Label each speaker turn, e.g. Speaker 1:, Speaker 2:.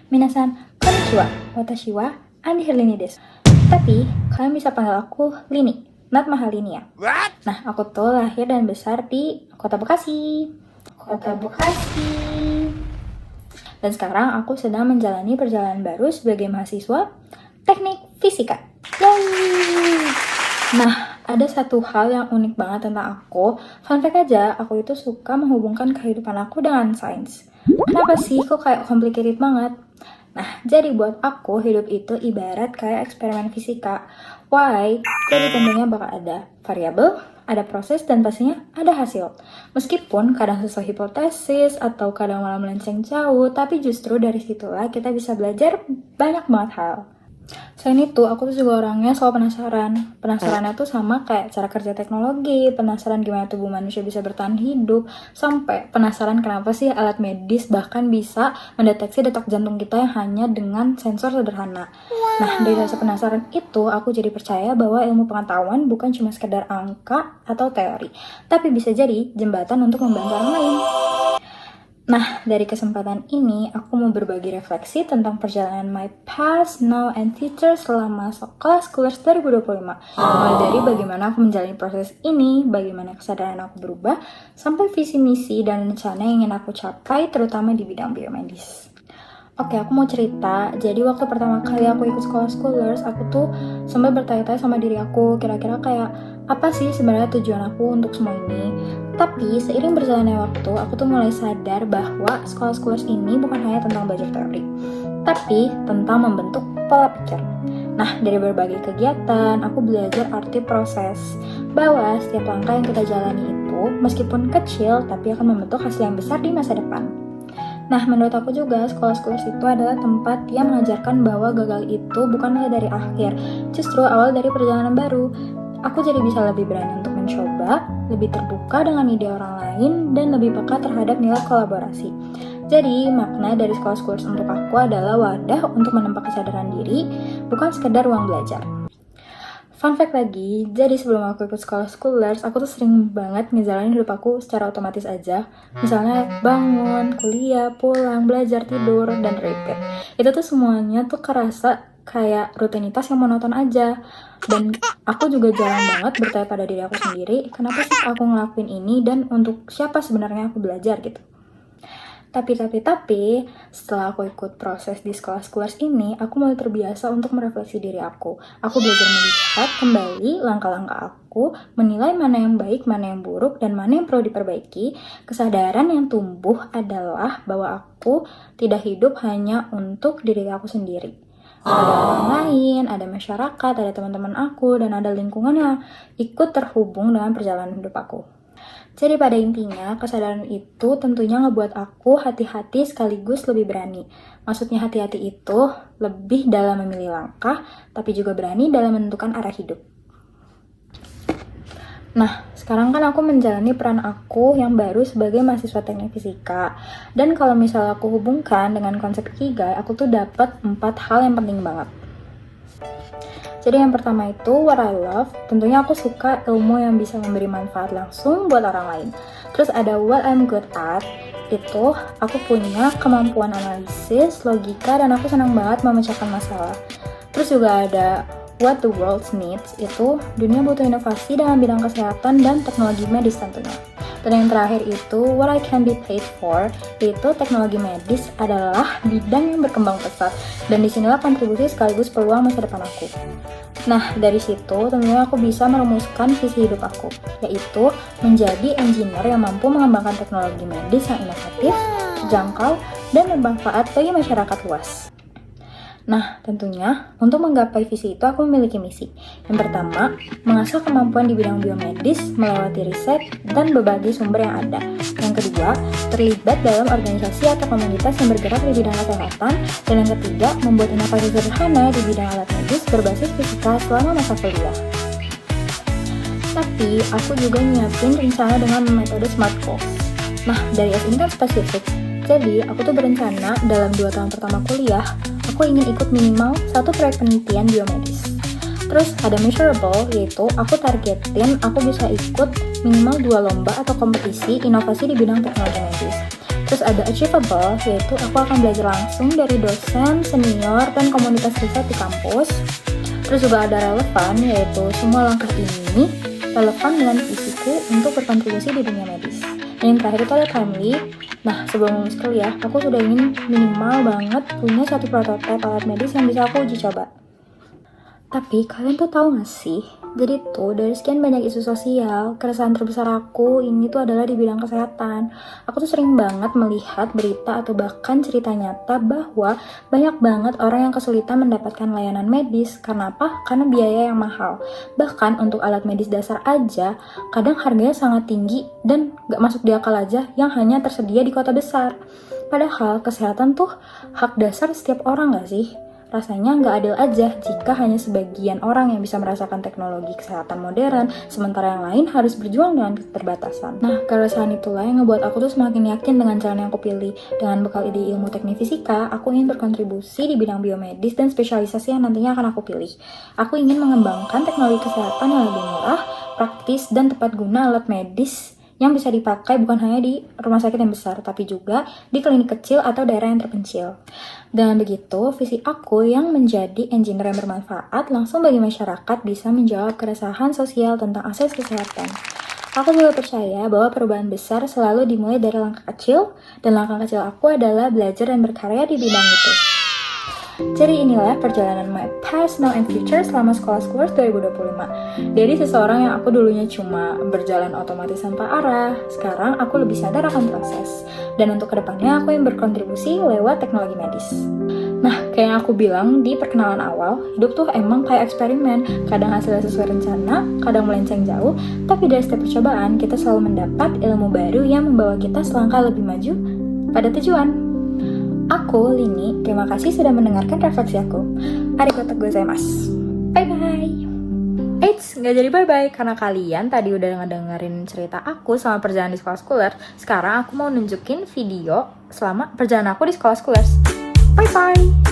Speaker 1: Minasan, konnichiwa, watashi wa Andi Herlini desu. Tapi, kalian bisa panggil aku Lini, not Mahalini ya. Nah, aku tuh lahir dan besar di Kota Bekasi. Dan sekarang aku sedang menjalani perjalanan baru sebagai mahasiswa Teknik Fisika. Yeay! Nah, ada satu hal yang unik banget tentang aku. Fun fact aja, aku itu suka menghubungkan kehidupan aku dengan sains. Kenapa sih kok kayak complicated banget? Nah, jadi buat aku hidup itu ibarat kayak eksperimen fisika. Why? Jadi tentunya bakal ada variabel, ada proses, dan pastinya ada hasil. Meskipun kadang sesuai hipotesis atau kadang malah melenceng jauh, tapi justru dari situlah kita bisa belajar banyak banget hal. Selain itu, aku tuh juga orangnya selalu penasaran. Penasarannya tuh sama kayak cara kerja teknologi, penasaran gimana tubuh manusia bisa bertahan hidup, sampai penasaran kenapa sih alat medis bahkan bisa mendeteksi detak jantung kita yang hanya dengan sensor sederhana. Nah, dari rasa penasaran itu, aku jadi percaya bahwa ilmu pengetahuan bukan cuma sekedar angka atau teori, tapi bisa jadi jembatan untuk membantu orang lain. Nah, dari kesempatan ini, aku mau berbagi refleksi tentang perjalanan my past, now, and future selama kelas Schoolers 2025. Mulai dari bagaimana aku menjalani proses ini, bagaimana kesadaran aku berubah, sampai visi misi dan rencana yang ingin aku capai, terutama di bidang biomedis. Oke, aku mau cerita. Jadi waktu pertama kali aku ikut sekolah Schoolers, aku tuh sempat bertanya-tanya sama diri aku, kira-kira kayak apa sih sebenarnya tujuan aku untuk semua ini. Tapi seiring berjalannya waktu, aku tuh mulai sadar bahwa sekolah Schoolers ini bukan hanya tentang belajar teori, tapi tentang membentuk pola pikir. Nah, dari berbagai kegiatan, aku belajar arti proses, bahwa setiap langkah yang kita jalani itu, meskipun kecil, tapi akan membentuk hasil yang besar di masa depan. Nah, menurut aku juga, sekolah Schoolers itu adalah tempat yang mengajarkan bahwa gagal itu bukanlah dari akhir, justru awal dari perjalanan baru. Aku jadi bisa lebih berani untuk mencoba, lebih terbuka dengan ide orang lain, dan lebih peka terhadap nilai kolaborasi. Jadi, makna dari sekolah Schoolers untuk aku adalah wadah untuk menempa kesadaran diri, bukan sekedar ruang belajar. Fun fact lagi, jadi sebelum aku ikut sekolah Schoolers, aku tuh sering banget ngejalanin hidup aku secara otomatis aja. Misalnya bangun, kuliah, pulang, belajar, tidur, dan repeat. Itu tuh semuanya tuh kerasa kayak rutinitas yang monoton aja. Dan aku juga jarang banget bertanya pada diri aku sendiri, kenapa sih aku ngelakuin ini dan untuk siapa sebenarnya aku belajar gitu. Tapi, setelah aku ikut proses di sekolah Schoolers ini, aku mulai terbiasa untuk merefleksi diri aku. Aku belajar melihat kembali langkah-langkah aku, menilai mana yang baik, mana yang buruk, dan mana yang perlu diperbaiki. Kesadaran yang tumbuh adalah bahwa aku tidak hidup hanya untuk diri aku sendiri. Ada orang lain, ada masyarakat, ada teman-teman aku, dan ada lingkungan yang ikut terhubung dengan perjalanan hidup aku. Jadi pada intinya, kesadaran itu tentunya ngebuat aku hati-hati sekaligus lebih berani. Maksudnya hati-hati itu lebih dalam memilih langkah, tapi juga berani dalam menentukan arah hidup. Nah, sekarang kan aku menjalani peran aku yang baru sebagai mahasiswa teknik fisika. Dan kalau misalnya aku hubungkan dengan konsep ikigai, aku tuh dapat 4 hal yang penting banget. Jadi yang pertama itu what I love, tentunya aku suka ilmu yang bisa memberi manfaat langsung buat orang lain. Terus ada what I'm good at, itu aku punya kemampuan analisis, logika, dan aku senang banget memecahkan masalah. Terus juga ada what the world needs, itu dunia butuh inovasi dalam bidang kesehatan dan teknologi medis tentunya. Dan yang terakhir itu what I can be paid for, yaitu teknologi medis adalah bidang yang berkembang pesat dan disinilah kontribusi sekaligus peluang masa depan aku. Nah, dari situ tentunya aku bisa merumuskan visi hidup aku, yaitu menjadi engineer yang mampu mengembangkan teknologi medis yang inovatif, terjangkau, dan bermanfaat bagi masyarakat luas. Nah, tentunya untuk menggapai visi itu aku memiliki misi. Yang pertama, mengasah kemampuan di bidang biomedis melewati riset dan berbagai sumber yang ada. Yang kedua, terlibat dalam organisasi atau komunitas yang bergerak di bidang kesehatan. Dan yang ketiga, membuat inovasi sederhana di bidang alat medis berbasis fisika selama masa kuliah. Tapi, aku juga nyiapin rencana dengan metode SMART goals. Nah, dari S ini kan spesifik. Jadi, aku tuh berencana dalam 2 tahun pertama kuliah, aku ingin ikut minimal 1 proyek penelitian biomedis. Terus ada measurable, yaitu aku targetin aku bisa ikut minimal 2 lomba atau kompetisi inovasi di bidang teknologi medis. Terus ada achievable, yaitu aku akan belajar langsung dari dosen, senior, dan komunitas riset di kampus. Terus juga ada relevan, yaitu semua langkah ini relevan dengan visiku untuk berkontribusi di dunia medis. Dan yang terakhir itu ada timely. Nah, sebelum lulus kuliah, aku sudah ingin minimal banget punya satu prototipe alat medis yang bisa aku uji coba. Tapi kalian tuh tahu gak sih? Jadi tuh dari sekian banyak isu sosial, keresahan terbesar aku ini tuh adalah di bidang kesehatan. Aku tuh sering banget melihat berita atau bahkan cerita nyata bahwa banyak banget orang yang kesulitan mendapatkan layanan medis. Karena apa? Karena biaya yang mahal. Bahkan untuk alat medis dasar aja, kadang harganya sangat tinggi dan gak masuk di akal aja yang hanya tersedia di kota besar. Padahal kesehatan tuh hak dasar setiap orang gak sih? Rasanya nggak adil aja jika hanya sebagian orang yang bisa merasakan teknologi kesehatan modern, sementara yang lain harus berjuang dengan keterbatasan. Nah, keresahan itulah yang ngebuat aku tuh semakin yakin dengan jalan yang aku pilih. Dengan bekal ide ilmu teknik fisika, aku ingin berkontribusi di bidang biomedis dan spesialisasi yang nantinya akan aku pilih. Aku ingin mengembangkan teknologi kesehatan yang lebih murah, praktis, dan tepat guna alat medis yang bisa dipakai bukan hanya di rumah sakit yang besar, tapi juga di klinik kecil atau daerah yang terpencil. Dengan begitu, visi aku yang menjadi engineer yang bermanfaat langsung bagi masyarakat bisa menjawab keresahan sosial tentang akses kesehatan. Aku juga percaya bahwa perubahan besar selalu dimulai dari langkah kecil, dan langkah kecil aku adalah belajar dan berkarya di bidang itu. Jadi inilah perjalanan my past, now, and future selama Sekolah Schoolers 2025. Dari seseorang yang aku dulunya cuma berjalan otomatis tanpa arah, sekarang aku lebih sadar akan proses. Dan untuk kedepannya aku yang berkontribusi lewat teknologi medis. Nah, kayak yang aku bilang di perkenalan awal, hidup tuh emang kayak eksperimen. Kadang hasilnya sesuai rencana, kadang melenceng jauh, tapi dari setiap percobaan kita selalu mendapat ilmu baru yang membawa kita selangkah lebih maju pada tujuan. Aku, Lini, terima kasih sudah mendengarkan refleksi aku. Arigatou gozaimasu. Bye-bye. Eits, nggak jadi bye-bye karena kalian tadi udah ngedengerin cerita aku selama perjalanan di Sekolah Schoolers. Sekarang aku mau nunjukin video selama perjalanan aku di Sekolah Schoolers. Bye-bye.